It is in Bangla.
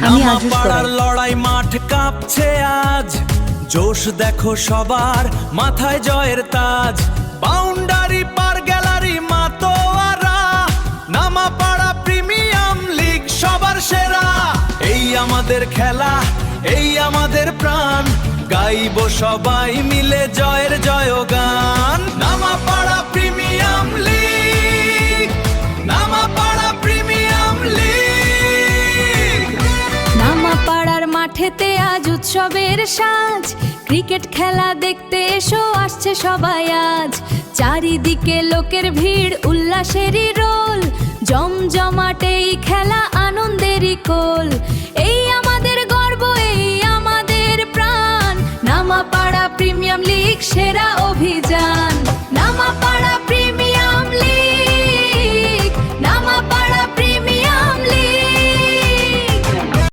আমি আজও পাড়ার লড়াই মাঠ কাঁপছে আজ, জোশ দেখো সবার মাথায় জয়ের তাজ। বাউন্ডারি পার গ্যালারি মাতোয়ারা, নামাপাড়া প্রিমিয়াম লিগ সবার সেরা। এই আমাদের খেলা, এই আমাদের প্রাণ, গাইবো সবাই মিলে জয়ের জয়গান। Namapara premier league, Namapara premier league. নামাপাড়ার মাঠেতে আজ উৎসবের সাজ, ক্রিকেট খেলা দেখতে এসো আসছে সবাই আজ। চারিদিকে লোকের ভিড়, উল্লাসেরই রোল, জমজমাট এই খেলা আনন্দেরই কোল। এই আমাদের গর্ব, এই আমাদের প্রাণ, নামাপাড়া প্রিমিয়াম লিগ সেরা অভিযান। নামাপাড়া